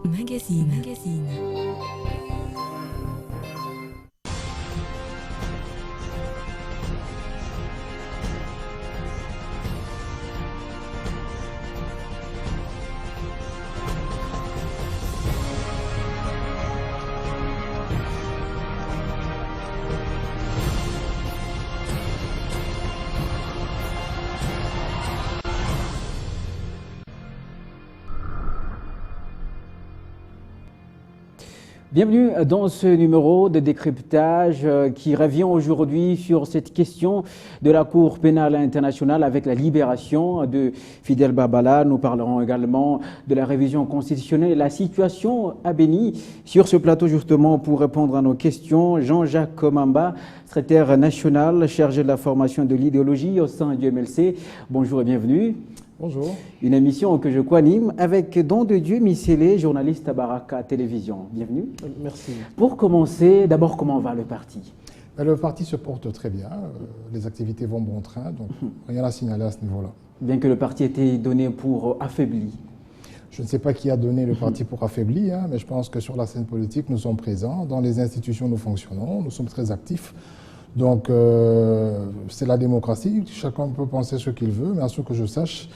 Magazine. Bienvenue dans ce numéro de décryptage qui revient aujourd'hui sur cette question de la Cour pénale internationale avec la libération de Fidel Babala. Nous parlerons également de la révision constitutionnelle et la situation à Béni. Sur ce plateau, justement, pour répondre à nos questions, Jean-Jacques Mamba, secrétaire national chargé de la formation et de l'idéologie au sein du MLC. Bonjour et bienvenue. Bonjour. Une émission que je co-anime avec Don de Dieu Micélé, journaliste à Baraka Télévision. Bienvenue. Merci. Pour commencer, d'abord, comment va le parti? Le parti se porte très bien. Les activités vont bon train, donc rien à signaler à ce niveau-là. Bien que le parti ait été donné pour affaibli. Je ne sais pas qui a donné le parti pour affaibli, mais je pense que sur la scène politique, nous sommes présents. Dans les institutions, nous fonctionnons. Nous sommes très actifs. Donc, c'est la démocratie. Chacun peut penser ce qu'il veut, mais à ce que je sache,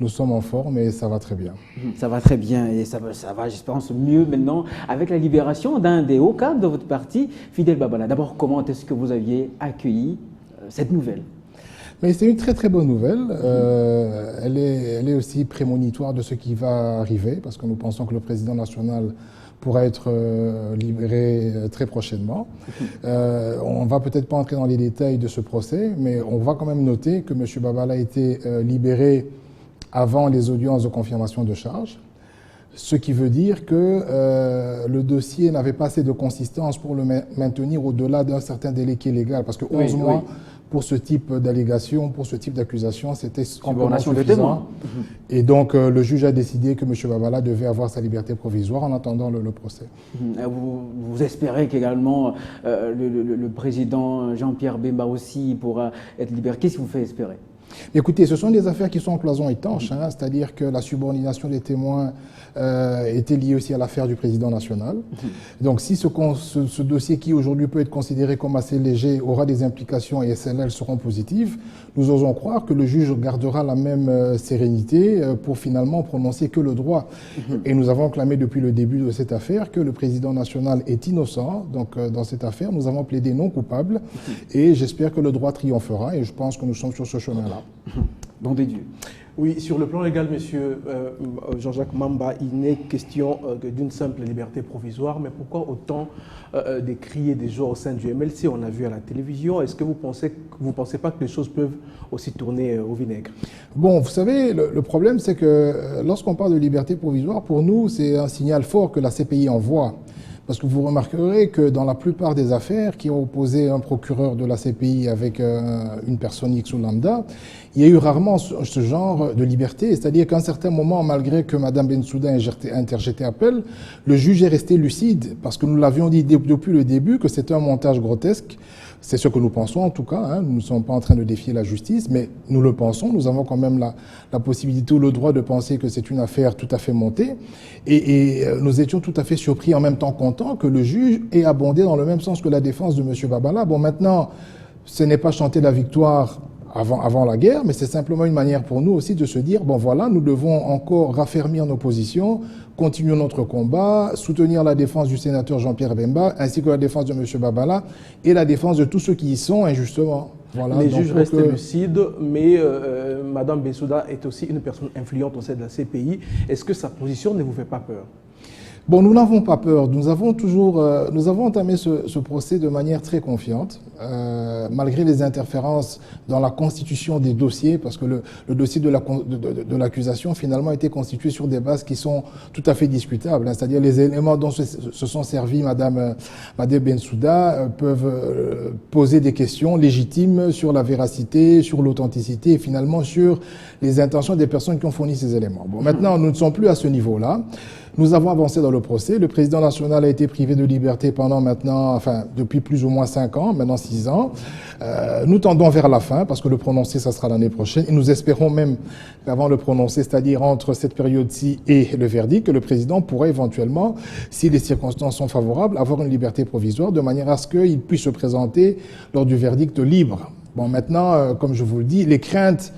nous sommes en forme et ça va très bien. Ça va très bien et ça va, je pense, mieux maintenant avec la libération d'un des hauts cadres de votre parti, Fidel Babala. D'abord, comment est-ce que vous aviez accueilli cette nouvelle? Mais c'est une très très bonne nouvelle. Elle est aussi prémonitoire de ce qui va arriver, parce que nous pensons que le président national pourra être libéré très prochainement. On ne va peut-être pas entrer dans les détails de ce procès, mais on va quand même noter que M. Babala a été libéré avant les audiences de confirmation de charge, ce qui veut dire que le dossier n'avait pas assez de consistance pour le maintenir au-delà d'un certain délai qui est légal, parce que 11 mois pour ce type d'allégation, pour ce type d'accusation, c'était complètement suffisant. Et donc le juge a décidé que M. Babala devait avoir sa liberté provisoire en attendant le procès. Vous espérez qu'également le président Jean-Pierre Bemba aussi pourra être libéré? Qu'est-ce qui vous fait espérer? Écoutez, ce sont des affaires qui sont en cloison étanche, c'est-à-dire que la subordination des témoins était liée aussi à l'affaire du président national. Donc si ce dossier qui aujourd'hui peut être considéré comme assez léger aura des implications et elles seront positives, nous osons croire que le juge gardera la même sérénité pour finalement prononcer que le droit. Et nous avons clamé depuis le début de cette affaire que le président national est innocent. Donc dans cette affaire, nous avons plaidé non coupable et j'espère que le droit triomphera et je pense que nous sommes sur ce chemin-là. Bon des dieux. Oui, sur le plan légal, monsieur Jean-Jacques Mamba, il n'est question que d'une simple liberté provisoire, mais pourquoi autant de cris et des joies au sein du MLC? On a vu à la télévision. Est-ce que vous pensez pas que les choses peuvent aussi tourner au vinaigre? Bon, vous savez, le problème, c'est que lorsqu'on parle de liberté provisoire, pour nous, c'est un signal fort que la CPI envoie. Parce que vous remarquerez que dans la plupart des affaires qui ont opposé un procureur de la CPI avec une personne X ou lambda, il y a eu rarement ce genre de liberté. C'est-à-dire qu'à un certain moment, malgré que Mme Bensouda ait interjeté appel, le juge est resté lucide. Parce que nous l'avions dit depuis le début que c'était un montage grotesque. C'est ce que nous pensons en tout cas. Nous ne sommes pas en train de défier la justice, mais nous le pensons. Nous avons quand même la possibilité ou le droit de penser que c'est une affaire tout à fait montée. Et nous étions tout à fait surpris en même temps contents que le juge ait abondé dans le même sens que la défense de M. Babala. Bon, maintenant, ce n'est pas chanter la victoire avant la guerre, mais c'est simplement une manière pour nous aussi de se dire, bon voilà, nous devons encore raffermir nos positions, continuer notre combat, soutenir la défense du sénateur Jean-Pierre Bemba, ainsi que la défense de M. Babala et la défense de tous ceux qui y sont injustement. Voilà, les juges restent lucides, mais Mme Bensouda est aussi une personne influente au sein de la CPI. Est-ce que sa position ne vous fait pas peur? Bon, nous n'avons pas peur. Nous avons entamé ce procès de manière très confiante, malgré les interférences dans la constitution des dossiers, parce que le dossier de l'accusation finalement a été constitué sur des bases qui sont tout à fait discutables. C'est-à-dire les éléments dont se sont servis Madame Bensouda peuvent poser des questions légitimes sur la véracité, sur l'authenticité et finalement sur les intentions des personnes qui ont fourni ces éléments. Bon, maintenant, nous ne sommes plus à ce niveau-là. Nous avons avancé dans le procès. Le président national a été privé de liberté pendant maintenant, enfin, depuis plus ou moins 5 ans, maintenant 6 ans. Nous tendons vers la fin, parce que le prononcé, ça sera l'année prochaine. Et nous espérons même qu'avant le prononcé, c'est-à-dire entre cette période-ci et le verdict, que le président pourrait éventuellement, si les circonstances sont favorables, avoir une liberté provisoire, de manière à ce qu'il puisse se présenter lors du verdict libre. Bon, maintenant, comme je vous le dis, les craintes,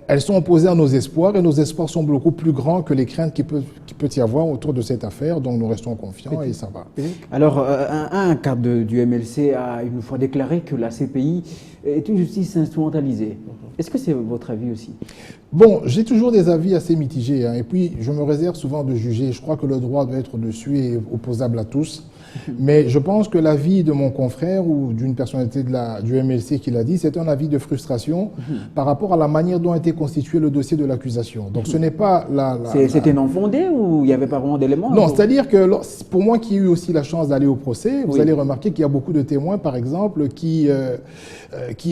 elles sont opposées à nos espoirs, et nos espoirs sont beaucoup plus grands que les craintes qu'il peut y avoir autour de cette affaire. Donc nous restons confiants et ça va. Alors, un cadre du MLC a une fois déclaré que la CPI est une justice instrumentalisée. Est-ce que c'est votre avis aussi? Bon, j'ai toujours des avis assez mitigés, hein, et puis je me réserve souvent de juger. Je crois que le droit doit être dessus et opposable à tous. Mais je pense que l'avis de mon confrère ou d'une personnalité du MLC qui l'a dit, c'est un avis de frustration par rapport à la manière dont a été constitué le dossier de l'accusation. Donc ce n'est pas C'était non fondé ou il n'y avait pas vraiment d'éléments? Non, c'est-à-dire que pour moi qui ai eu aussi la chance d'aller au procès, vous allez remarquer qu'il y a beaucoup de témoins, par exemple, qui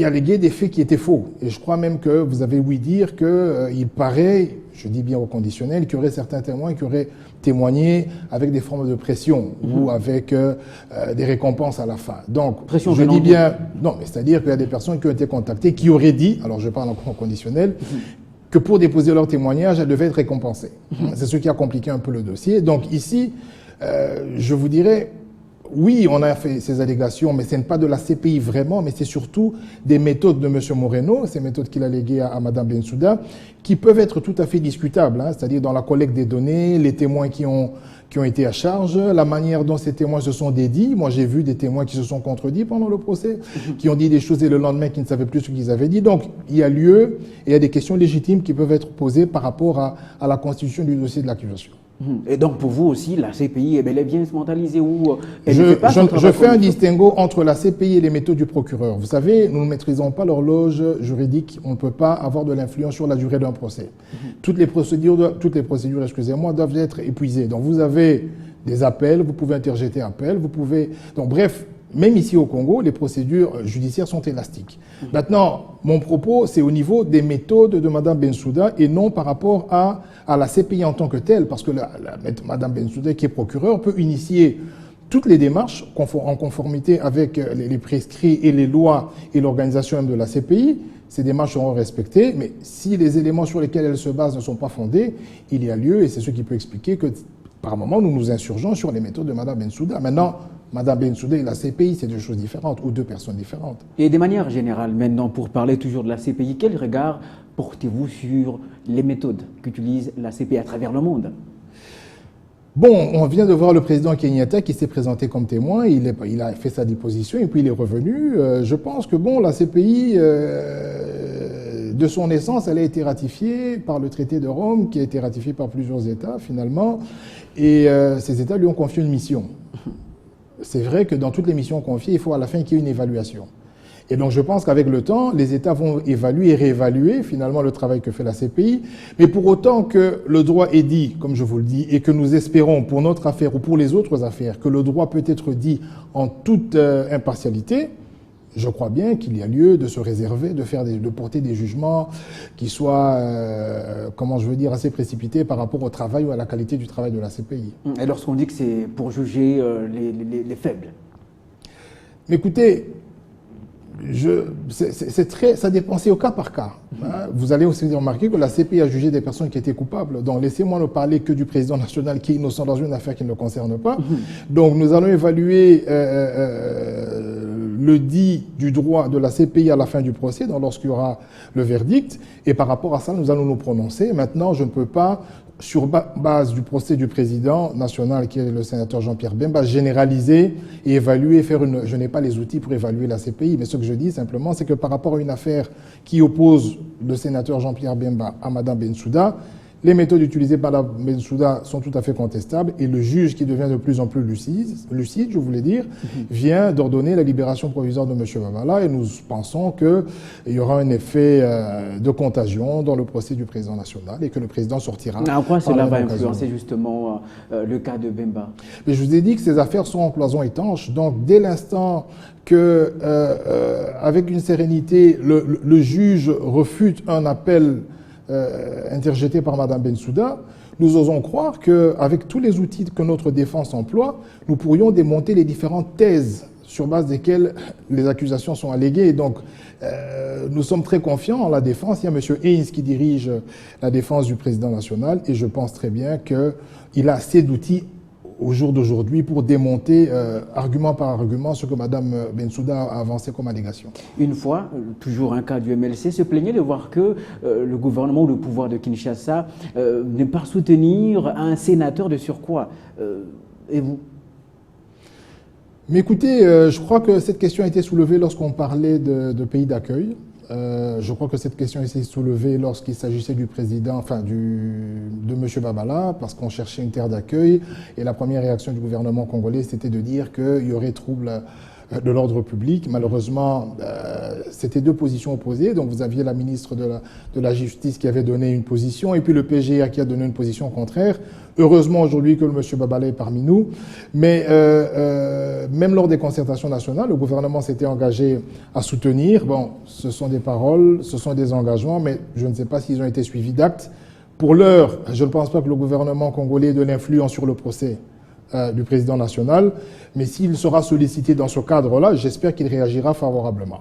alléguaient des faits qui étaient faux. Et je crois même que vous avez ouï dire qu'il paraît, je dis bien au conditionnel, qu'il y aurait certains témoins qui auraient témoigné avec des formes de pression ou avec des récompenses à la fin. Donc, pression je dis bien... Non, mais c'est-à-dire qu'il y a des personnes qui ont été contactées, qui auraient dit, alors je parle en conditionnel, que pour déposer leur témoignage, elles devaient être récompensées. C'est ce qui a compliqué un peu le dossier. Donc ici, je vous dirais... Oui, on a fait ces allégations, mais ce n'est pas de la CPI vraiment, mais c'est surtout des méthodes de M. Moreno, ces méthodes qu'il a léguées à Mme Bensouda, qui peuvent être tout à fait discutables, hein, c'est-à-dire dans la collecte des données, les témoins qui ont été à charge, la manière dont ces témoins se sont dédits. Moi, j'ai vu des témoins qui se sont contredits pendant le procès, qui ont dit des choses et le lendemain qui ne savaient plus ce qu'ils avaient dit. Donc, il y a lieu et il y a des questions légitimes qui peuvent être posées par rapport à la constitution du dossier de l'accusation. Et donc pour vous aussi, la CPI est bel et bien instrumentalisée ou je fais un distinguo entre la CPI et les méthodes du procureur. Vous savez, nous ne maîtrisons pas l'horloge juridique. On ne peut pas avoir de l'influence sur la durée d'un procès. Toutes les procédures, excusez-moi, doivent être épuisées. Donc vous avez des appels, vous pouvez interjeter appel, vous pouvez... Donc bref, même ici au Congo, les procédures judiciaires sont élastiques. Maintenant, mon propos, c'est au niveau des méthodes de Mme Bensouda et non par rapport à la CPI en tant que telle, parce que Mme Bensouda, qui est procureure, peut initier toutes les démarches en conformité avec les prescrits et les lois et l'organisation même de la CPI. Ces démarches seront respectées, mais si les éléments sur lesquels elle se base ne sont pas fondés, il y a lieu, et c'est ce qui peut expliquer que par moment, nous nous insurgeons sur les méthodes de Mme Bensouda. Maintenant, Mme Bensouda et la CPI, c'est deux choses différentes, ou deux personnes différentes. Et de manière générale, maintenant, pour parler toujours de la CPI, quel regard portez-vous sur les méthodes qu'utilise la CPI à travers le monde? Bon, on vient de voir le président Kenyatta qui s'est présenté comme témoin, il a fait sa déposition et puis il est revenu. Je pense que bon, la CPI, de son essence, elle a été ratifiée par le traité de Rome, qui a été ratifié par plusieurs États finalement, et ces États lui ont confié une mission. C'est vrai que dans toutes les missions confiées, il faut à la fin qu'il y ait une évaluation. Et donc je pense qu'avec le temps, les États vont évaluer et réévaluer finalement le travail que fait la CPI. Mais pour autant que le droit est dit, comme je vous le dis, et que nous espérons pour notre affaire ou pour les autres affaires, que le droit peut être dit en toute impartialité, je crois bien qu'il y a lieu de se réserver, de porter des jugements qui soient, comment je veux dire, assez précipités par rapport au travail ou à la qualité du travail de la CPI. Et lorsqu'on dit que c'est pour juger les faibles? Mais écoutez, ça dépend, c'est au cas par cas. Hein. Vous allez aussi remarquer que la CPI a jugé des personnes qui étaient coupables. Donc laissez-moi ne parler que du président national qui est innocent dans une affaire qui ne le concerne pas. Donc nous allons évaluer le dit du droit de la CPI à la fin du procès, lorsqu'il y aura le verdict. Et par rapport à ça, nous allons nous prononcer. Maintenant, je ne peux pas, sur base du procès du président national, qui est le sénateur Jean-Pierre Bemba, généraliser et évaluer, je n'ai pas les outils pour évaluer la CPI, mais ce que je dis simplement, c'est que par rapport à une affaire qui oppose le sénateur Jean-Pierre Bemba à Mme Bensouda, les méthodes utilisées par Mme Bensouda sont tout à fait contestables et le juge, qui devient de plus en plus lucide, je voulais dire, vient d'ordonner la libération provisoire de M. Babala et nous pensons qu'il y aura un effet de contagion dans le procès du président national et que le président sortira. En quoi cela va influencer justement le cas de Bemba? Mais je vous ai dit que ces affaires sont en cloison étanche, donc dès l'instant que, avec une sérénité, le juge refute un appel interjetée par Mme Bensouda, nous osons croire qu'avec tous les outils que notre défense emploie, nous pourrions démonter les différentes thèses sur base desquelles les accusations sont alléguées. Et donc, nous sommes très confiants en la défense. Il y a M. Haynes qui dirige la défense du président national et je pense très bien qu'il a assez d'outils au jour d'aujourd'hui pour démonter argument par argument ce que Mme Bensouda a avancé comme allégation. Une fois, toujours un cas du MLC, se plaignait de voir que le gouvernement ou le pouvoir de Kinshasa ne pas soutenir un sénateur de surcroît. Et vous? Mais écoutez, je crois que cette question a été soulevée lorsqu'on parlait de pays d'accueil. Je crois que cette question a été soulevée lorsqu'il s'agissait du président, enfin de M. Babala, parce qu'on cherchait une terre d'accueil. Et la première réaction du gouvernement congolais, c'était de dire qu'il y aurait trouble de l'ordre public. Malheureusement, c'était deux positions opposées. Donc vous aviez la ministre de la Justice qui avait donné une position et puis le PGA qui a donné une position contraire. Heureusement aujourd'hui que le M. Babala est parmi nous. Mais même lors des concertations nationales, le gouvernement s'était engagé à soutenir. Bon, ce sont des paroles, ce sont des engagements, mais je ne sais pas s'ils ont été suivis d'actes. Pour l'heure, je ne pense pas que le gouvernement congolais ait de l'influence sur le procès du président national, mais s'il sera sollicité dans ce cadre-là, j'espère qu'il réagira favorablement.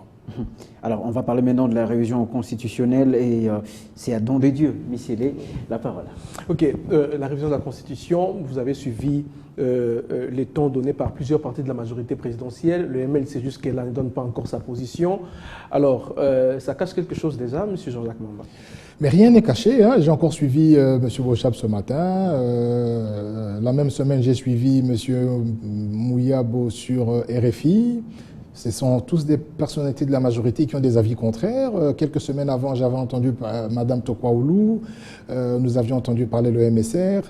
Alors, on va parler maintenant de la révision constitutionnelle et c'est à don de Dieu, Michele, la parole. Ok, la révision de la Constitution, vous avez suivi les tons donnés par plusieurs partis de la majorité présidentielle. Le MLC jusqu'à-là ne donne pas encore sa position. Alors, ça cache quelque chose déjà, M. Jean-Jacques Mamba? Mais rien n'est caché. Hein. J'ai encore suivi M. Bochab ce matin. La même semaine, j'ai suivi M. Mouyabo sur RFI. Ce sont tous des personnalités de la majorité qui ont des avis contraires. Quelques semaines avant, j'avais entendu Mme Tokwaoulou. Nous avions entendu parler le MSR.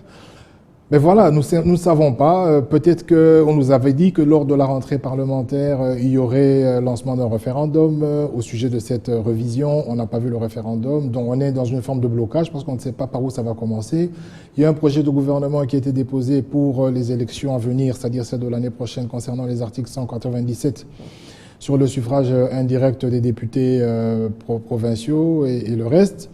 Mais voilà, nous ne savons pas. Peut-être qu'on nous avait dit que lors de la rentrée parlementaire, il y aurait lancement d'un référendum au sujet de cette révision. On n'a pas vu le référendum. Donc on est dans une forme de blocage parce qu'on ne sait pas par où ça va commencer. Il y a un projet de gouvernement qui a été déposé pour les élections à venir, c'est-à-dire celle de l'année prochaine concernant les articles 197 sur le suffrage indirect des députés provinciaux et le reste.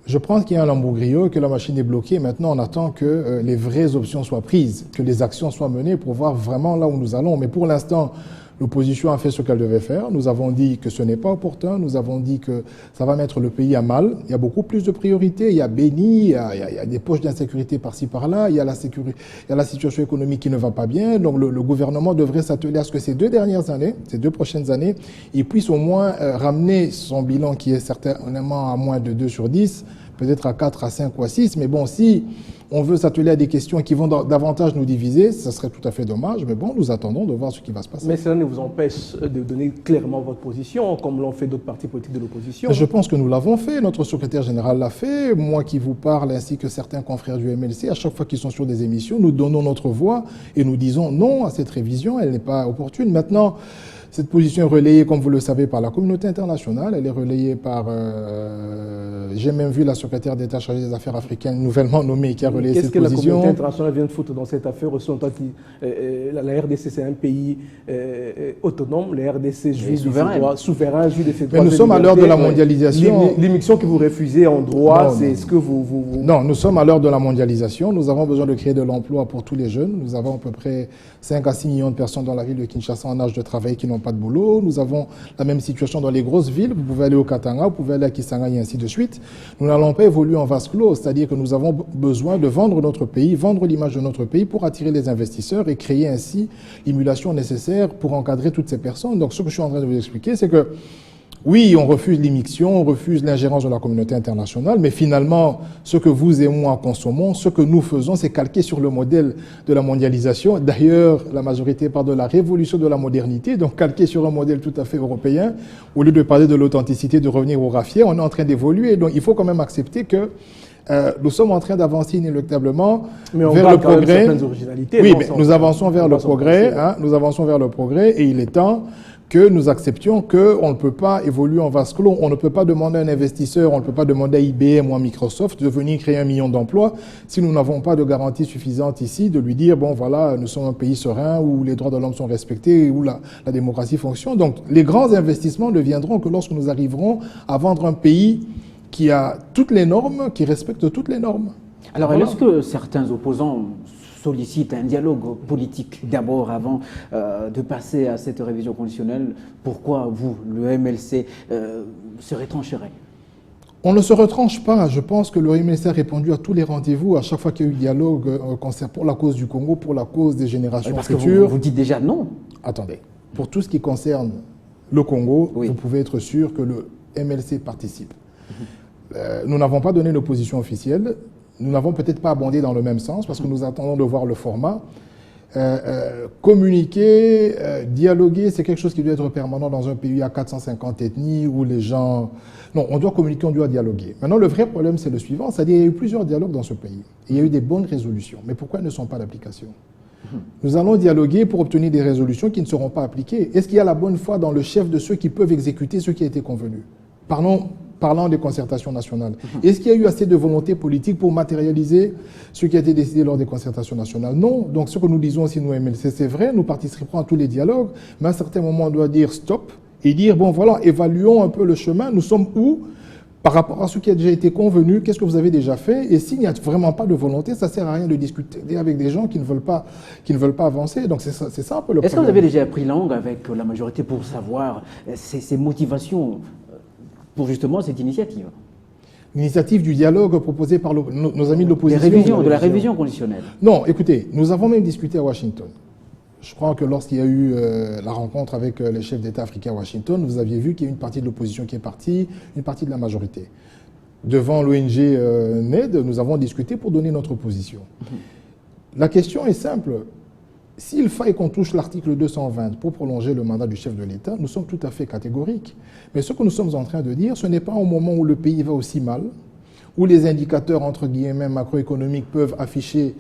Je pense qu'il y a un lambeau-griot, que la machine est bloquée. Maintenant, on attend que les vraies options soient prises, que les actions soient menées pour voir vraiment là où nous allons. Mais pour l'instant, l'opposition a fait ce qu'elle devait faire. Nous avons dit que ce n'est pas opportun. Nous avons dit que ça va mettre le pays à mal. Il y a beaucoup plus de priorités. Il y a Béni, il y a des poches d'insécurité par-ci, par-là. Il y a la situation économique qui ne va pas bien. Donc le gouvernement devrait s'atteler à ce que ces deux prochaines années, il puisse au moins ramener son bilan qui est certainement à moins de 2 sur 10, peut-être à 4, à 5 ou à 6. Mais bon, si on veut s'atteler à des questions qui vont davantage nous diviser, ça serait tout à fait dommage. Mais bon, nous attendons de voir ce qui va se passer. Mais cela ne vous empêche de donner clairement votre position, comme l'ont fait d'autres partis politiques de l'opposition. Je pense que nous l'avons fait. Notre secrétaire général l'a fait. Moi qui vous parle, ainsi que certains confrères du MLC, à chaque fois qu'ils sont sur des émissions, nous donnons notre voix et nous disons non à cette révision. Elle n'est pas opportune. Maintenant, cette position est relayée, comme vous le savez, par la communauté internationale. Elle est relayée par... j'ai même vu la secrétaire d'État chargée des affaires africaines nouvellement nommée qui a relayé cette position. Qu'est-ce que la communauté internationale vient de foutre dans cette affaire? La RDC, c'est un pays autonome. La RDC jouit souverain, jouit de ses droits. Mais nous sommes à l'heure de la mondialisation. L'émission que vous refusez en droit, c'est ce que vous... Non, nous sommes à l'heure de la mondialisation. Nous avons besoin de créer de l'emploi pour tous les jeunes. Nous avons à peu près 5 à 6 millions de personnes dans la ville de Kinshasa en âge de travail qui n'ont pas de boulot. Nous avons la même situation dans les grosses villes. Vous pouvez aller au Katanga, vous pouvez aller à Kisangani et ainsi de suite. Nous n'allons pas évoluer en vase clos, c'est-à-dire que nous avons besoin de vendre notre pays, vendre l'image de notre pays pour attirer les investisseurs et créer ainsi l'émulation nécessaire pour encadrer toutes ces personnes. Donc ce que je suis en train de vous expliquer, c'est que oui, on refuse l'immixtion, on refuse l'ingérence de la communauté internationale, mais finalement, ce que vous et moi consommons, ce que nous faisons, c'est calqué sur le modèle de la mondialisation. D'ailleurs, la majorité parle de la révolution de la modernité, donc calqué sur un modèle tout à fait européen. Au lieu de parler de l'authenticité, de revenir au rafier, on est en train d'évoluer. Donc il faut quand même accepter que nous sommes en train d'avancer inéluctablement vers le progrès. Oui, mais nous avançons vers le progrès. Nous avançons vers le progrès et il est temps que nous acceptions qu'on ne peut pas évoluer en vase clos. On ne peut pas demander à un investisseur, on ne peut pas demander à IBM ou à Microsoft de venir créer 1 million d'emplois si nous n'avons pas de garantie suffisante ici de lui dire, bon voilà, nous sommes un pays serein où les droits de l'homme sont respectés, où la démocratie fonctionne. Donc les grands investissements ne viendront que lorsque nous arriverons à vendre un pays qui a toutes les normes, qui respecte toutes les normes. Alors, Voilà. est-ce que certains opposants sollicitent un dialogue politique d'abord avant de passer à cette révision constitutionnelle? Pourquoi vous, le MLC, se retrancherait? On ne se retranche pas. Je pense que le MLC a répondu à tous les rendez-vous, à chaque fois qu'il y a eu dialogue pour la cause du Congo, pour la cause des générations Parce que futures. vous dites déjà non. Attendez. Pour tout ce qui concerne le Congo, Oui. vous pouvez être sûr que le MLC participe. Nous n'avons pas donné nos positions officielles. Nous n'avons peut-être pas abondé dans le même sens parce que nous attendons de voir le format. Communiquer, dialoguer, c'est quelque chose qui doit être permanent dans un pays à 450 ethnies où les gens... Non, on doit communiquer, on doit dialoguer. Maintenant, le vrai problème, c'est le suivant, c'est-à-dire qu'il y a eu plusieurs dialogues dans ce pays. Et il y a eu des bonnes résolutions. Mais pourquoi elles ne sont pas d'application? Nous allons dialoguer pour obtenir des résolutions qui ne seront pas appliquées. Est-ce qu'il y a la bonne foi dans le chef de ceux qui peuvent exécuter ce qui a été convenu? Parlant des concertations nationales. Est-ce qu'il y a eu assez de volonté politique pour matérialiser ce qui a été décidé lors des concertations nationales? Non. Donc ce que nous disons aussi, nous, MLC, c'est vrai, nous participerons à tous les dialogues, mais à un certain moment, on doit dire stop et dire, bon voilà, évaluons un peu le chemin, nous sommes où par rapport à ce qui a déjà été convenu, qu'est-ce que vous avez déjà fait? Et s'il n'y a vraiment pas de volonté, ça ne sert à rien de discuter avec des gens qui ne veulent pas avancer. Donc c'est ça un peu le problème. Est-ce que vous avez déjà pris langue avec la majorité pour savoir ses motivations pour justement cette initiative? L'initiative du dialogue proposée par nos amis de l'opposition. De la révision conditionnelle. Non, écoutez, nous avons même discuté à Washington. Je crois que lorsqu'il y a eu la rencontre avec les chefs d'État africains à Washington, vous aviez vu qu'il y a une partie de l'opposition qui est partie, une partie de la majorité. Devant l'ONG NED, nous avons discuté pour donner notre position. La question est simple. S'il faille qu'on touche l'article 220 pour prolonger le mandat du chef de l'État, nous sommes tout à fait catégoriques. Mais ce que nous sommes en train de dire, ce n'est pas au moment où le pays va aussi mal, où les indicateurs, entre guillemets, macroéconomiques peuvent afficher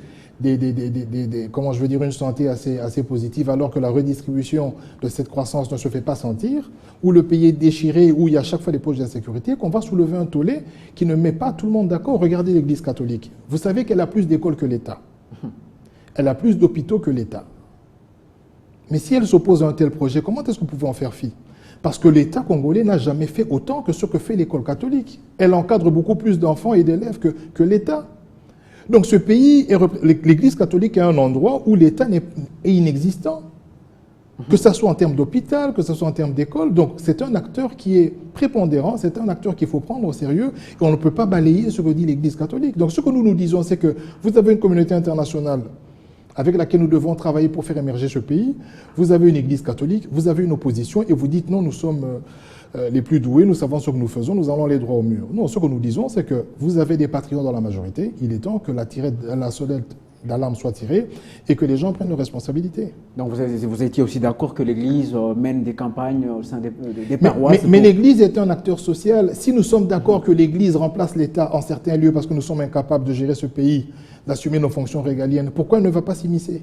comment je veux dire, une santé assez positive, alors que la redistribution de cette croissance ne se fait pas sentir, où le pays est déchiré, où il y a chaque fois des poches d'insécurité, qu'on va soulever un tollé qui ne met pas tout le monde d'accord. Regardez l'Église catholique. Vous savez qu'elle a plus d'écoles que l'État. Elle a plus d'hôpitaux que l'État. Mais si elle s'oppose à un tel projet, comment est-ce que vous pouvez en faire fi? Parce que l'État congolais n'a jamais fait autant que ce que fait l'école catholique. Elle encadre beaucoup plus d'enfants et d'élèves que l'État. Donc ce pays, l'Église catholique est un endroit où l'État est inexistant. Que ce soit en termes d'hôpital, que ce soit en termes d'école. Donc c'est un acteur qui est prépondérant, c'est un acteur qu'il faut prendre au sérieux. Et on ne peut pas balayer ce que dit l'Église catholique. Donc ce que nous disons, c'est que vous avez une communauté internationale avec laquelle nous devons travailler pour faire émerger ce pays. Vous avez une Église catholique, vous avez une opposition et vous dites non, nous sommes les plus doués, nous savons ce que nous faisons, nous allons aller droit au mur. Non, ce que nous disons, c'est que vous avez des patriotes dans la majorité, il est temps que la sonnette d'alarme soit tirée et que les gens prennent leurs responsabilités. Donc vous étiez aussi d'accord que l'Église mène des campagnes au sein des paroisses? Mais l'Église est un acteur social. Si nous sommes d'accord que l'Église remplace l'État en certains lieux parce que nous sommes incapables de gérer ce pays, d'assumer nos fonctions régaliennes, pourquoi elle ne va pas s'immiscer?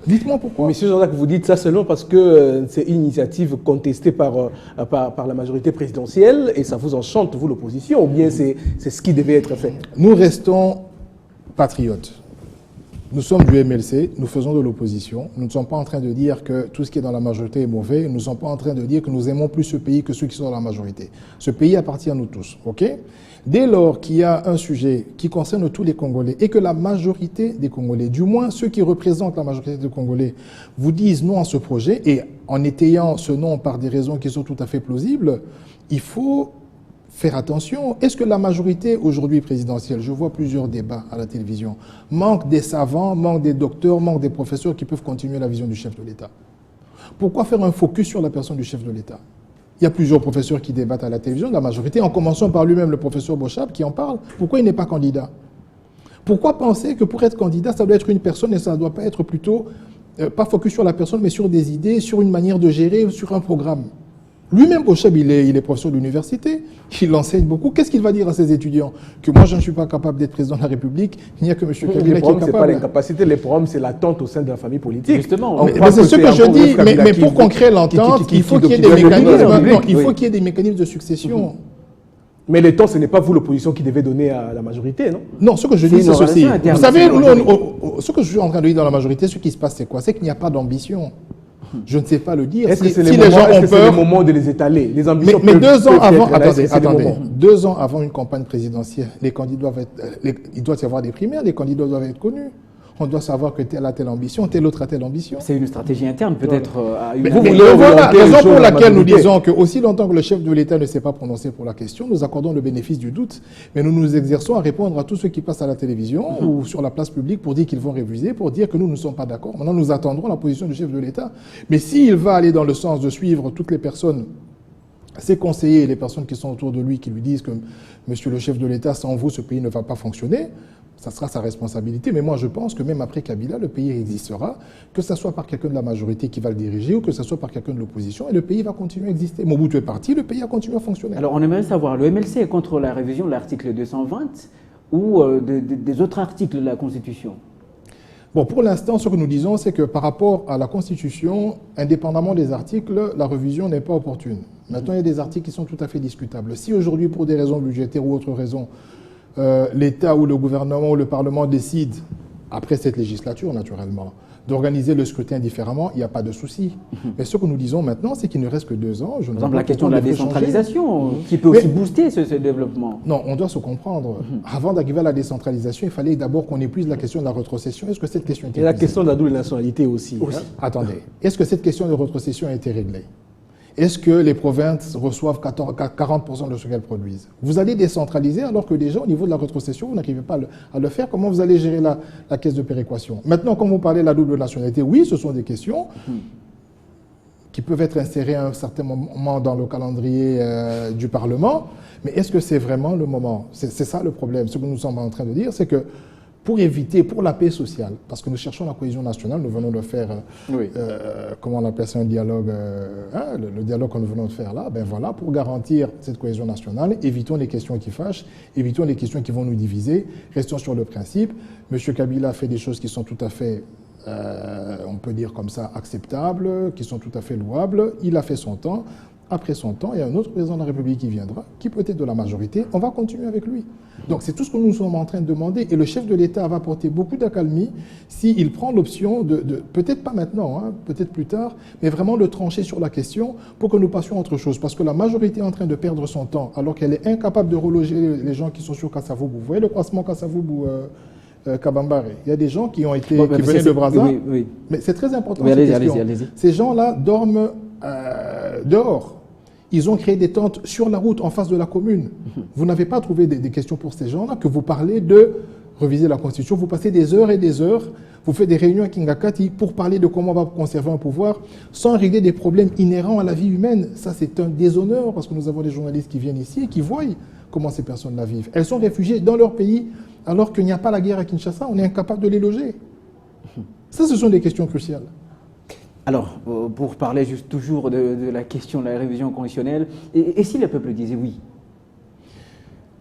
Dites-moi pourquoi. Monsieur Jean-Jacques, vous dites ça seulement parce que c'est une initiative contestée par la majorité présidentielle et ça vous enchante, vous, l'opposition, ou bien c'est ce qui devait être fait? Nous restons patriotes. Nous sommes du MLC, nous faisons de l'opposition. Nous ne sommes pas en train de dire que tout ce qui est dans la majorité est mauvais. Nous ne sommes pas en train de dire que nous aimons plus ce pays que ceux qui sont dans la majorité. Ce pays appartient à nous tous, ok? Dès lors qu'il y a un sujet qui concerne tous les Congolais et que la majorité des Congolais, du moins ceux qui représentent la majorité des Congolais, vous disent non à ce projet, et en étayant ce non par des raisons qui sont tout à fait plausibles, il faut faire attention. Est-ce que la majorité aujourd'hui présidentielle, je vois plusieurs débats à la télévision, manque des savants, manque des docteurs, manque des professeurs qui peuvent continuer la vision du chef de l'État? Pourquoi faire un focus sur la personne du chef de l'État? Il y a plusieurs professeurs qui débattent à la télévision, la majorité, en commençant par lui-même, le professeur Bochab, qui en parle. Pourquoi il n'est pas candidat? Pourquoi penser que pour être candidat, ça doit être une personne et ça ne doit pas être plutôt, pas focus sur la personne, mais sur des idées, sur une manière de gérer, sur un programme? Lui-même, Bochab, il est professeur d'université, il enseigne beaucoup. Qu'est-ce qu'il va dire à ses étudiants? Que moi, je ne suis pas capable d'être président de la République, il n'y a que M. Kabila qui est capable. C'est pas l'incapacité, les problèmes, c'est l'attente au sein de la famille politique. Justement. Mais c'est ce que je dis, mais pour qu'on crée l'entente, il faut qu'il y ait des mécanismes, il faut qu'il y ait des mécanismes de succession. Mais le temps, ce n'est pas vous, l'opposition, qui devez donner à la majorité, non? Non, ce que je dis, c'est ceci. Vous savez, ce que je suis en train de dire dans la majorité, ce qui se passe, c'est quoi? C'est qu'il n'y a pas d'ambition. Je ne sais pas le dire. Est-ce que c'est si les gens ont le peur, moment de les étaler? Les ambitions mais 2 ans peuvent avant, être là, est-ce que c'est le attendez, moment 2 ans avant une campagne présidentielle, les candidats doivent être, il doit y avoir des primaires, les candidats doivent être connus. On doit savoir que tel a telle ambition, tel autre a telle ambition. C'est une stratégie interne, peut-être. Mais vous voulez voilà, orienter les raison choses pour à la laquelle nous majorité. disons que aussi longtemps que le chef de l'État ne s'est pas prononcé pour la question, nous accordons le bénéfice du doute, mais nous nous exerçons à répondre à tous ceux qui passent à la télévision ou sur la place publique pour dire qu'ils vont réviser, pour dire que nous ne sommes pas d'accord. Maintenant, nous attendrons la position du chef de l'État. Mais s'il va aller dans le sens de suivre toutes les personnes, ses conseillers et les personnes qui sont autour de lui, qui lui disent que monsieur le chef de l'État, sans vous, ce pays ne va pas fonctionner, ça sera sa responsabilité. Mais moi, je pense que même après Kabila, le pays existera, que ce soit par quelqu'un de la majorité qui va le diriger ou que ce soit par quelqu'un de l'opposition, et le pays va continuer à exister. Mobutu est parti, le pays a continué à fonctionner. Alors, on aimerait savoir, le MLC est contre la révision de l'article 220 ou des autres articles de la Constitution? Bon, pour l'instant, ce que nous disons, c'est que par rapport à la Constitution, indépendamment des articles, la révision n'est pas opportune. Maintenant, il y a des articles qui sont tout à fait discutables. Si aujourd'hui, pour des raisons budgétaires ou autres raisons, l'État ou le gouvernement ou le Parlement décide, après cette législature naturellement, d'organiser le scrutin différemment, il n'y a pas de souci. Mais ce que nous disons maintenant, c'est qu'il ne reste que 2 ans. Par exemple, la question de la décentralisation, qui peut aussi booster ce développement. Non, on doit se comprendre. Avant d'arriver à la décentralisation, il fallait d'abord qu'on épuise la question de la rétrocession. Est-ce que cette question était Et la épuisée? question de la double nationalité aussi. Attendez, est-ce que cette question de rétrocession a été réglée? Est-ce que les provinces reçoivent 40% de ce qu'elles produisent? Vous allez décentraliser alors que déjà au niveau de la rétrocession, vous n'arrivez pas à le faire. Comment vous allez gérer la caisse de péréquation? Maintenant, quand vous parlez de la double nationalité, oui, ce sont des questions qui peuvent être insérées à un certain moment dans le calendrier du Parlement. Mais est-ce que c'est vraiment le moment? C'est ça le problème. Ce que nous sommes en train de dire, c'est que pour éviter, pour la paix sociale, parce que nous cherchons la cohésion nationale, nous venons de faire, comment on appelle ça, un dialogue, le dialogue que nous venons de faire là, ben voilà, pour garantir cette cohésion nationale, évitons les questions qui fâchent, évitons les questions qui vont nous diviser, restons sur le principe. M. Kabila a fait des choses qui sont tout à fait, on peut dire comme ça, acceptables, qui sont tout à fait louables. Il a fait son temps. Après son temps, il y a un autre président de la République qui viendra, qui peut être de la majorité, on va continuer avec lui. Donc c'est tout ce que nous sommes en train de demander, et le chef de l'État va apporter beaucoup d'accalmie s'il prend l'option de peut-être pas maintenant, hein, peut-être plus tard, mais vraiment de trancher sur la question pour que nous passions à autre chose. Parce que la majorité est en train de perdre son temps, alors qu'elle est incapable de reloger les gens qui sont sur Kasavubu. Vous voyez le croisement Kasavubu Kabambare. Il y a des gens qui ont été, qui venaient de Brazza, mais c'est très important cette question. Ces gens-là dorment dehors. Ils ont créé des tentes sur la route en face de la commune. Vous n'avez pas trouvé des questions pour ces gens-là, que vous parlez de réviser la Constitution. Vous passez des heures et des heures, vous faites des réunions à Kingakati pour parler de comment on va conserver un pouvoir sans régler des problèmes inhérents à la vie humaine. Ça, c'est un déshonneur parce que nous avons des journalistes qui viennent ici et qui voient comment ces personnes la vivent. Elles sont réfugiées dans leur pays alors qu'il n'y a pas la guerre à Kinshasa. On est incapable de les loger. Ça, ce sont des questions cruciales. Alors, pour parler juste toujours de la question de la révision constitutionnelle, et si le peuple disait oui?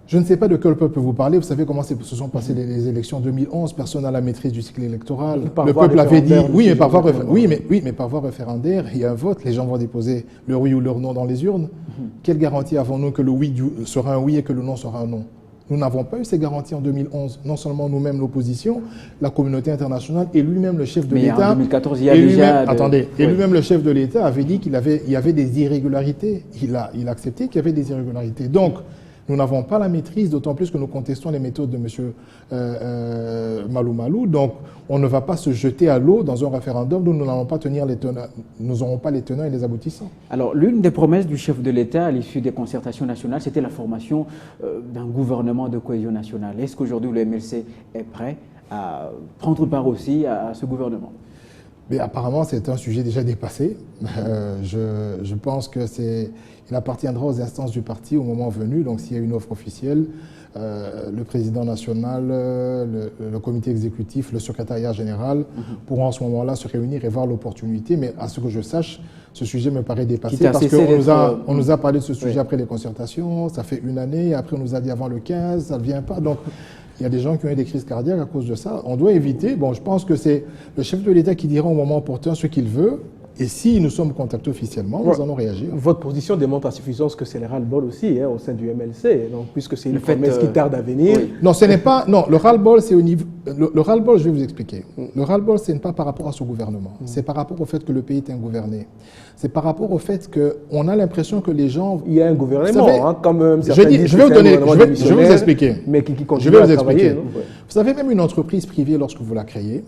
Je ne sais pas de quel peuple vous parlez. Vous savez comment se sont passées les élections 2011. Personne n'a la maîtrise du cycle électoral. Le peuple avait dit oui, mais par voie référendaire, il y a un vote. Les gens vont déposer leur oui ou leur non dans les urnes. Quelle garantie avons-nous que le oui sera un oui et que le non sera un non? Nous n'avons pas eu ces garanties en 2011. Non seulement nous-mêmes, l'opposition, la communauté internationale et lui-même, le chef de l'État. Mais en 2014, il y a déjà... Et lui-même, le chef de l'État avait dit qu'il y avait des irrégularités. Il a accepté qu'il y avait des irrégularités. Donc, nous n'avons pas la maîtrise, d'autant plus que nous contestons les méthodes de M. Malou Malou. Donc, on ne va pas se jeter à l'eau dans un référendum dont nous n'allons pas tenir les tenants. Nous n'aurons pas les tenants et les aboutissants. Alors, l'une des promesses du chef de l'État à l'issue des concertations nationales, c'était la formation d'un gouvernement de cohésion nationale. Est-ce qu'aujourd'hui, le MLC est prêt à prendre part aussi à ce gouvernement? Mais apparemment, c'est un sujet déjà dépassé. Je pense qu'il appartiendra aux instances du parti au moment venu. Donc, s'il y a une offre officielle, le président national, le comité exécutif, le secrétariat général pourront en ce moment-là se réunir et voir l'opportunité. Mais à ce que je sache, ce sujet me paraît dépassé parce qu'on nous a parlé de ce sujet après les concertations. Ça fait 1 année. Après, on nous a dit avant le 15, ça ne vient pas. Donc, il y a des gens qui ont eu des crises cardiaques à cause de ça. On doit éviter. Bon, je pense que c'est le chef de l'État qui dira au moment opportun ce qu'il veut. Et si nous sommes contactés officiellement, nous allons réagir. Votre position démontre à suffisance que c'est le ras-le-bol aussi au sein du MLC, donc, puisque c'est une promesse qui tarde à venir. Oui. Non, ce n'est pas... Non, le ras-le-bol, c'est au niveau... Le ras-le-bol, je vais vous expliquer. Le ras-le-bol, ce n'est pas par rapport à ce gouvernement. C'est par rapport au fait que le pays est ingouverné. C'est par rapport au fait qu'on a l'impression que les gens... Il y a un gouvernement, savez, quand même. Je vais vous expliquer. Mais qui continue je vais vous à travailler. expliquer. Vous savez, même une entreprise privée, lorsque vous la créez,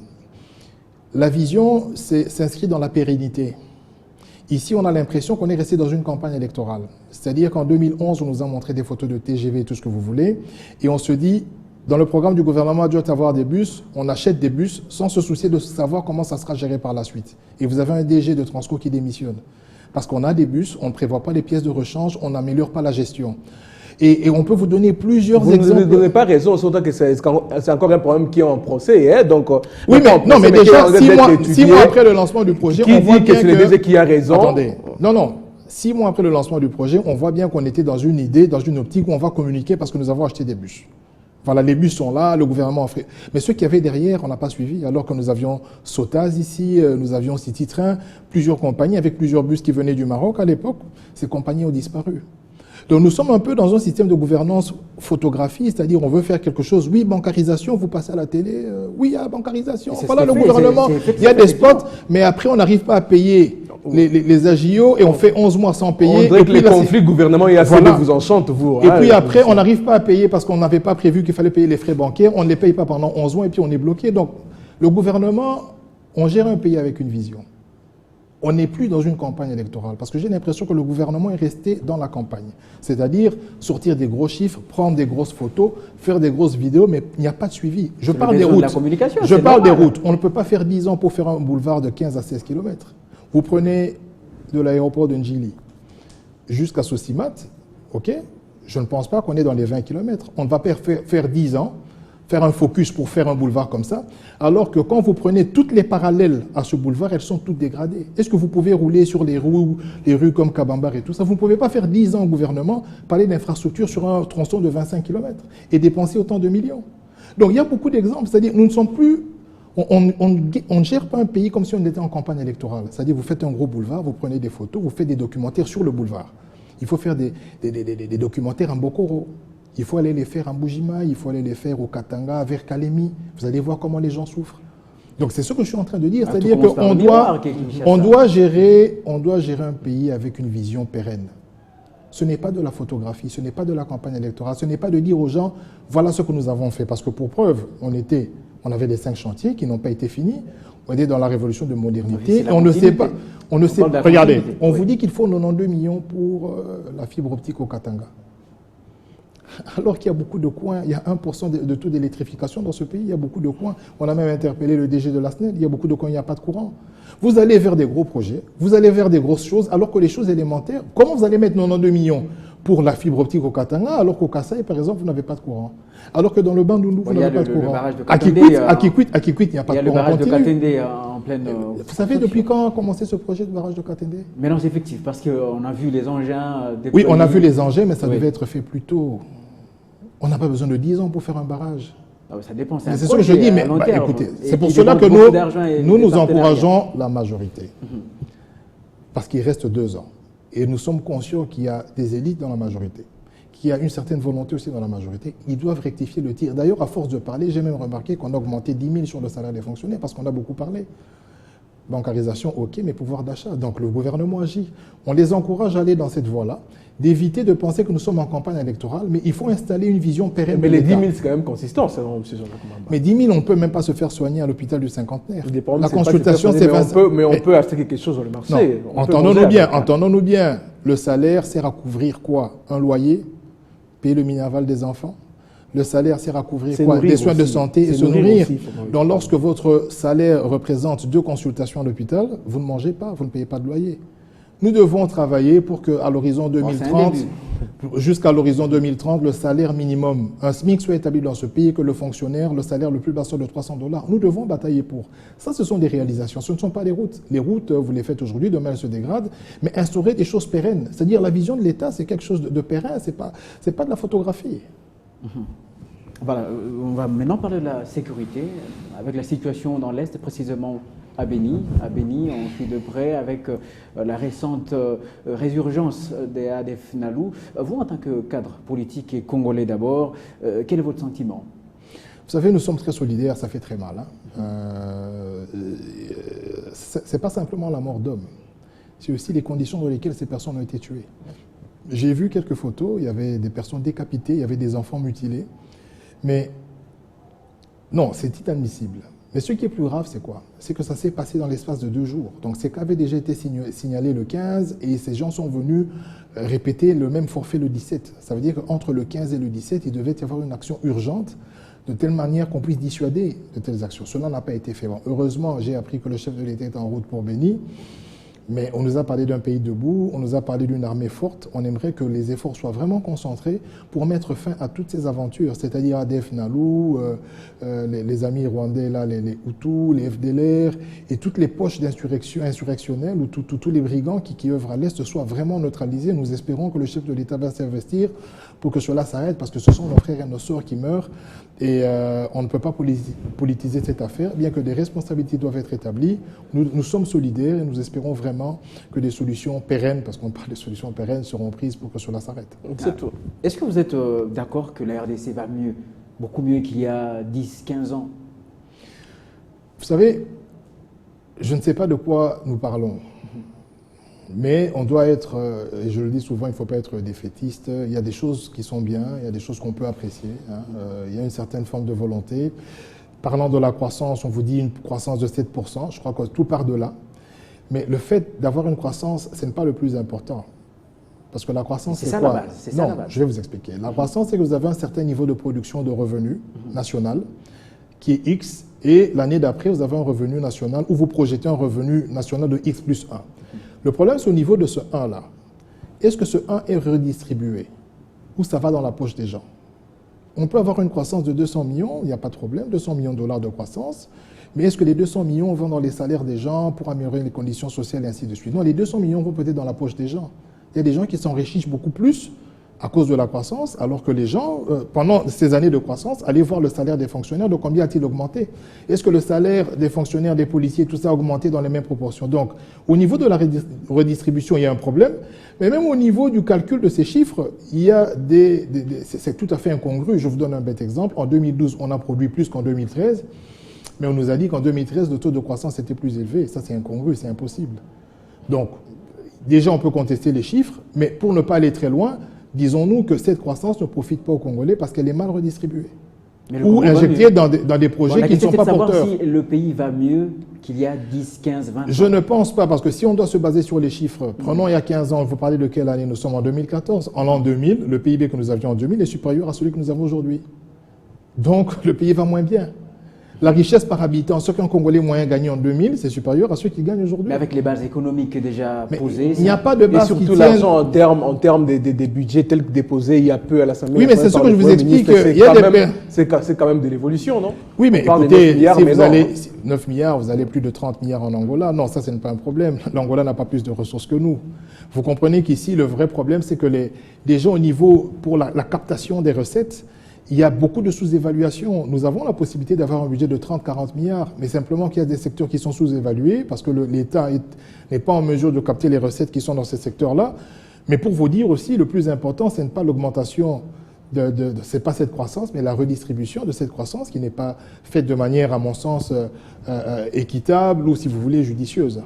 la vision s'inscrit dans la pérennité. Ici, on a l'impression qu'on est resté dans une campagne électorale. C'est-à-dire qu'en 2011, on nous a montré des photos de TGV, tout ce que vous voulez, et on se dit, dans le programme du gouvernement, doit avoir des bus, on achète des bus sans se soucier de savoir comment ça sera géré par la suite. Et vous avez un DG de Transco qui démissionne. Parce qu'on a des bus, on ne prévoit pas les pièces de rechange, on n'améliore pas la gestion. Et on peut vous donner plusieurs exemples. Vous ne donnez pas raison, surtout que c'est encore un problème qui est en procès. Hein, donc, oui, mais déjà, 6 mois après le lancement du projet, on voit bien que c'est le DG qui a raison. Attendez, non. 6 mois après le lancement du projet, on voit bien qu'on était dans une idée, dans une optique où on va communiquer parce que nous avons acheté des bus. Voilà, les bus sont là, le gouvernement a fait. Mais ceux qui avaient derrière, on n'a pas suivi. Alors que nous avions Sotaz ici, nous avions City Train, plusieurs compagnies avec plusieurs bus qui venaient du Maroc à l'époque. Ces compagnies ont disparu. Donc nous sommes un peu dans un système de gouvernance photographie, c'est-à-dire on veut faire quelque chose. Oui, bancarisation, vous passez à la télé. Oui, il y a la bancarisation. Voilà le gouvernement. Il y a des spots, mais après on n'arrive pas à payer les AGIO et on fait 11 mois sans payer. On dirait que les conflits gouvernement et ACD vous enchantent, vous. Et puis après, on n'arrive pas à payer parce qu'on n'avait pas prévu qu'il fallait payer les frais bancaires. On ne les paye pas pendant 11 mois et puis on est bloqué. Donc le gouvernement, on gère un pays avec une vision. On n'est plus dans une campagne électorale parce que j'ai l'impression que le gouvernement est resté dans la campagne. C'est-à-dire sortir des gros chiffres, prendre des grosses photos, faire des grosses vidéos, mais il n'y a pas de suivi. Je parle des routes. Je parle des routes. On ne peut pas faire 10 ans pour faire un boulevard de 15 à 16 km. Vous prenez de l'aéroport de Ndjili jusqu'à Sosimat, ok? Je ne pense pas qu'on est dans les 20 km. On ne va pas faire 10 ans, faire un focus pour faire un boulevard comme ça, alors que quand vous prenez toutes les parallèles à ce boulevard, elles sont toutes dégradées. Est-ce que vous pouvez rouler sur les rues comme Kabambar et tout ça? Vous ne pouvez pas faire 10 ans au gouvernement, parler d'infrastructure sur un tronçon de 25 km et dépenser autant de millions. Donc il y a beaucoup d'exemples, c'est-à-dire nous ne sommes plus... On ne gère pas un pays comme si on était en campagne électorale. C'est-à-dire vous faites un gros boulevard, vous prenez des photos, vous faites des documentaires sur le boulevard. Il faut faire des documentaires en Bokoro. Il faut aller les faire en Bujima, il faut aller les faire au Katanga, vers Kalemi. Vous allez voir comment les gens souffrent. Donc c'est ce que je suis en train de dire. C'est-à-dire qu'on doit gérer un pays avec une vision pérenne. Ce n'est pas de la photographie, ce n'est pas de la campagne électorale, ce n'est pas de dire aux gens, voilà ce que nous avons fait. Parce que pour preuve, on avait les 5 chantiers qui n'ont pas été finis. On est dans la révolution de modernité. Et on ne sait pas. Regardez, on vous dit qu'il faut 92 millions pour la fibre optique au Katanga. Alors qu'il y a beaucoup de coins, il y a 1% de taux d'électrification dans ce pays, il y a beaucoup de coins. On a même interpellé le DG de la SNEL, il y a beaucoup de coins, il n'y a pas de courant. Vous allez vers des gros projets, vous allez vers des grosses choses, alors que les choses élémentaires, comment vous allez mettre 92 millions pour la fibre optique au Katanga, alors qu'au Kasaï, par exemple, vous n'avez pas de courant? Alors que dans le Bandundu, vous n'avez pas de courant. À Kikwit, il n'y a pas de courant. Il y a le barrage de Katende en pleine... Vous savez depuis quand a commencé ce projet de barrage de Katende? Mais non, c'est effectif, parce qu'on a vu les engins... Oui, on a vu les engins, mais ça devait être fait plus tôt. On n'a pas besoin de 10 ans pour faire un barrage. Ça dépend. C'est ce que je dis, mais écoutez, c'est pour cela que nous encourageons la majorité. Parce qu'il reste 2 ans. Et nous sommes conscients qu'il y a des élites dans la majorité, qu'il y a une certaine volonté aussi dans la majorité. Ils doivent rectifier le tir. D'ailleurs, à force de parler, j'ai même remarqué qu'on a augmenté 10 000 sur le salaire des fonctionnaires parce qu'on a beaucoup parlé. Bancarisation, ok, mais pouvoir d'achat. Donc le gouvernement agit. On les encourage à aller dans cette voie-là, d'éviter de penser que nous sommes en campagne électorale, mais il faut installer une vision pérenne. Mais les 10 000, c'est quand même consistant, ça, non, M. Jean-Jacques Mamba. Mais 10 000, on ne peut même pas se faire soigner à l'hôpital du cinquantenaire. La consultation, c'est 20 000. Mais on peut acheter quelque chose dans le marché. Entendons-nous bien. Le salaire sert à couvrir quoi? Un loyer, payer le minerval des enfants. Le salaire sert à couvrir quoi? Des soins de santé et se nourrir. Donc lorsque votre salaire représente 2 consultations à l'hôpital, vous ne mangez pas, vous ne payez pas de loyer. Nous devons travailler pour qu'à l'horizon 2030, jusqu'à l'horizon 2030, le salaire minimum, un SMIC soit établi dans ce pays, que le fonctionnaire, le salaire le plus bas soit de $300. Nous devons batailler pour. Ça, ce sont des réalisations, ce ne sont pas les routes. Les routes, vous les faites aujourd'hui, demain elles se dégradent, mais instaurer des choses pérennes. C'est-à-dire la vision de l'État, c'est quelque chose de pérenne, c'est pas de la photographie. Voilà, on va maintenant parler de la sécurité, avec la situation dans l'Est, précisément à Béni. À Béni, on suit de près avec la récente résurgence des ADF Nalou. Vous, en tant que cadre politique et congolais d'abord, quel est votre sentiment? Vous savez, nous sommes très solidaires, ça fait très mal. C'est pas simplement la mort d'hommes, c'est aussi les conditions dans lesquelles ces personnes ont été tuées. J'ai vu quelques photos, il y avait des personnes décapitées, il y avait des enfants mutilés. Mais non, c'est inadmissible. Mais ce qui est plus grave, c'est quoi? C'est que ça s'est passé dans l'espace de 2 jours. Donc c'est qu'avait déjà été signalé le 15 et ces gens sont venus répéter le même forfait le 17. Ça veut dire qu'entre le 15 et le 17, il devait y avoir une action urgente de telle manière qu'on puisse dissuader de telles actions. Cela n'a pas été fait. Bon, heureusement, j'ai appris que le chef de l'État est en route pour Béni. Mais on nous a parlé d'un pays debout, on nous a parlé d'une armée forte. On aimerait que les efforts soient vraiment concentrés pour mettre fin à toutes ces aventures, c'est-à-dire ADF Nalou, les amis rwandais, là, les Hutus, les FDLR, et toutes les poches d'insurrection insurrectionnelles ou tous les brigands qui œuvrent à l'Est soient vraiment neutralisés. Nous espérons que le chef de l'État va s'investir pour que cela s'arrête, parce que ce sont nos frères et nos sœurs qui meurent. Et on ne peut pas politiser cette affaire, bien que des responsabilités doivent être établies. Nous sommes solidaires et nous espérons vraiment que des solutions pérennes, parce qu'on parle de solutions pérennes, seront prises pour que cela s'arrête. C'est tout. Est-ce que vous êtes d'accord que la RDC va mieux, beaucoup mieux qu'il y a 10-15 ans? Vous savez, je ne sais pas de quoi nous parlons. Mais on doit être, et je le dis souvent, il ne faut pas être défaitiste. Il y a des choses qui sont bien, il y a des choses qu'on peut apprécier. Il y a une certaine forme de volonté. Parlant de la croissance, on vous dit une croissance de 7%. Je crois que tout part de là. Mais le fait d'avoir une croissance, ce n'est pas le plus important. Parce que la croissance, c'est quoi? La base, c'est ça la base. Je vais vous expliquer. La croissance, c'est que vous avez un certain niveau de production de revenus national qui est X. Et l'année d'après, vous avez un revenu national où vous projetez un revenu national de X plus 1. Le problème, c'est au niveau de ce 1-là. Est-ce que ce 1 est redistribué? Ou ça va dans la poche des gens? On peut avoir une croissance de 200 millions, il n'y a pas de problème, 200 millions de dollars de croissance. Mais est-ce que les 200 millions vont dans les salaires des gens pour améliorer les conditions sociales et ainsi de suite? Non, les 200 millions vont peut-être dans la poche des gens. Il y a des gens qui s'enrichissent beaucoup plus à cause de la croissance, alors que les gens, pendant ces années de croissance, allaient voir le salaire des fonctionnaires, de combien a-t-il augmenté? Est-ce que le salaire des fonctionnaires, des policiers, tout ça a augmenté dans les mêmes proportions? Donc, au niveau de la redistribution, il y a un problème, mais même au niveau du calcul de ces chiffres, il y a c'est tout à fait incongru. Je vous donne un bête exemple. En 2012, on a produit plus qu'en 2013, mais on nous a dit qu'en 2013, le taux de croissance était plus élevé. Ça, c'est incongru, c'est impossible. Donc, déjà, on peut contester les chiffres, mais pour ne pas aller très loin, disons-nous que cette croissance ne profite pas aux Congolais parce qu'elle est mal redistribuée. Ou injectée dans des projets qui ne sont pas porteurs. Si le pays va mieux qu'il y a 10, 15, 20 ans. Je ne pense pas, parce que si on doit se baser sur les chiffres, prenons il y a 15 ans, vous parlez de quelle année? Nous sommes en 2014. En l'an 2000, le PIB que nous avions en 2000 est supérieur à celui que nous avons aujourd'hui. Donc, le pays va moins bien. La richesse par habitant, ce qu'un Congolais moyen gagnait en 2000, c'est supérieur à ceux qui gagnent aujourd'hui. Mais avec les bases économiques déjà posées. Il n'y a pas de base. Et surtout l'argent en termes des budgets tels que déposés il y a peu à l'Assemblée. Oui, mais c'est ce que je vous explique. C'est quand même de l'évolution, non? Oui, mais écoutez, si vous allez 9 milliards, vous allez plus de 30 milliards en Angola. Non, ça, ce n'est pas un problème. L'Angola n'a pas plus de ressources que nous. Vous comprenez qu'ici, le vrai problème, c'est que les gens au niveau, pour la captation des recettes, il y a beaucoup de sous-évaluation. Nous avons la possibilité d'avoir un budget de 30-40 milliards, mais simplement qu'il y a des secteurs qui sont sous-évalués parce que l'État n'est pas en mesure de capter les recettes qui sont dans ces secteurs-là. Mais pour vous dire aussi, le plus important, ce n'est pas l'augmentation, c'est pas cette croissance, mais la redistribution de cette croissance qui n'est pas faite de manière, à mon sens, équitable ou, si vous voulez, judicieuse.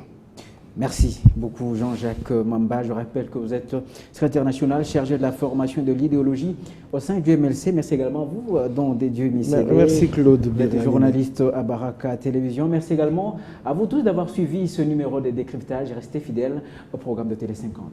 Merci beaucoup Jean-Jacques Mamba. Je rappelle que vous êtes secrétaire national chargé de la formation et de l'idéologie au sein du MLC. Merci également à vous, Don Dédieu Missélé. Merci Claude. Vous êtes journaliste à Baraka Télévision. Merci également à vous tous d'avoir suivi ce numéro de décryptage. Restez fidèles au programme de Télé 50.